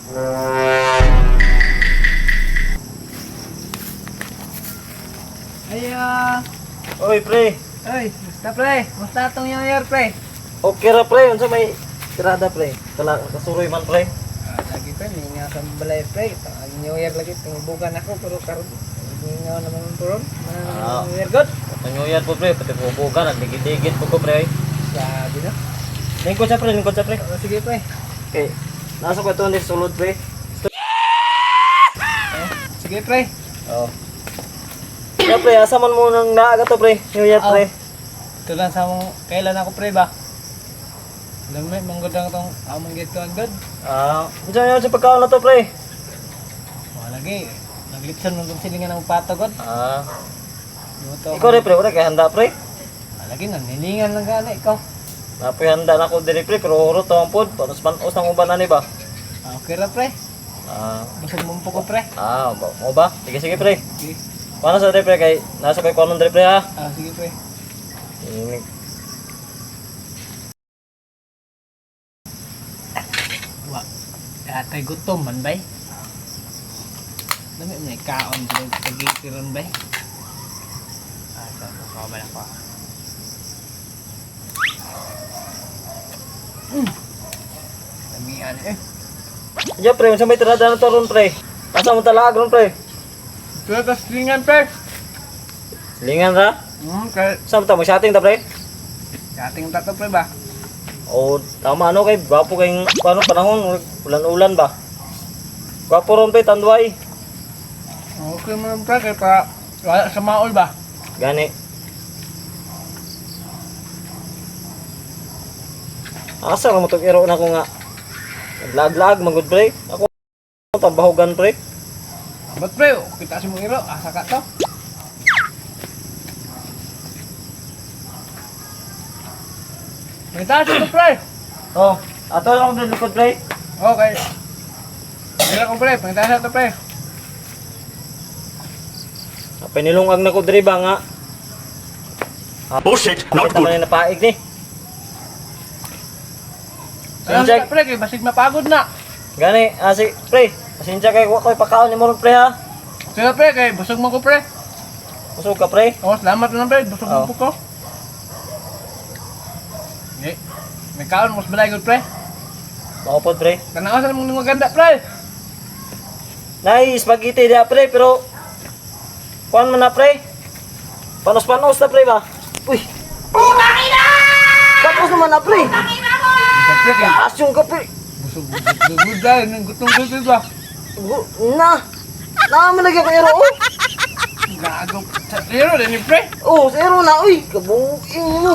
Ayo. Oy, pre. Ay, musta pre? Musta tong New Year pre? Okay ra, pre. Unsa may tirada, pre? Kasuroy man, pre. Lagi pre, may nga sa balay pre. Ang New Year lagi, tingubugan ako pero karon hindi nga naman turon. New Year good. Ang New Year po, pre. Pati pubugan. Nagdigit-digit po ko, pre. Sabi na. Lingkod sa, pre. Lingkod sa, pre. Sige pre. Okay. Nasa ko ito ni sulod, pre. Sige pre. Oo. Kaya, pre. Asa man mo nang naaga to, pre. New Year, pre. Ito lang sa mong kailan ako pre ba? Alam mo, manggod lang itong among gito ang good. Unsa yun sa pagkaon na to, pre? Wala lagi. Naglipsan mo itong silingan ng patagod. Ikaw, pre. Wala kay handa, pre. Lagi, nanilingan lang gana ikaw. Napoy handa na ko diri, pre. Pero hurot to ang pod. Panos-panos ng uban na ni ba? Okay ra pre. Busog mo po ko pre. Mo ba? Sige, sige, pre. Sige. Paano sa diri, pre? Kay nasa kay konon diri, pre, ha? Sige pre. Wa. Atay gutom man bay. Dami may kaon dito pagitiron bay. Ito ba ko. Damian Ya, pre, unsa may tirada na to ron, pre? Asa mo talaag ron, pre? Ito tas lingan pre. Lingan ra? Kay Saan mo setting ta, pre? dating tato pre ba? O, tama ano kay gwapo kayong paano panahon, ulan-ulan ba? Gwapo ron, pre, tanduay. Okay mo lang pre kay pa wala sa maol ba? Gani. Asa ka mo itong iro na ko nga? Naglag-lag, magod, pre. Ako, tambahogan, pre. Ba't pre? Kita si mong iro. Asa ka to? May taas ito pre. Oh, ato lang ako sa likod, pre. Okay. Iro ko pre. Pangitaas ito pre. Pinilungag na ko diri ba nga? Bullshit, not Kita good. man napaig ni. Alam Sinjak, ka pre. Kay basig mapagod na. gani, si, pre. Pasensya kay wa ko'y pakaon ni mo ron, pre, ha? Sila pre. Kay busog mo ko pre. Busog ka, pre. Salamat na pre. Busog mo po ko. Okay. May kaon mo sa balay good pre. Maupod, pre. Tanawasan mong maganda pre. Nay, spaghetti dia, pre, pero kuan man na, pre. Panos-panos na, pre, ba? Uy! Putangina! Tapos naman na, pre. Pre kay Asyong ka, pre. busog. Good dahil. Gutong good ba? Na! Naman lagi ako ero, oh! Gagawin. Sa iro din ni pre. Oh, sa ero na, uy! Kabungin mo!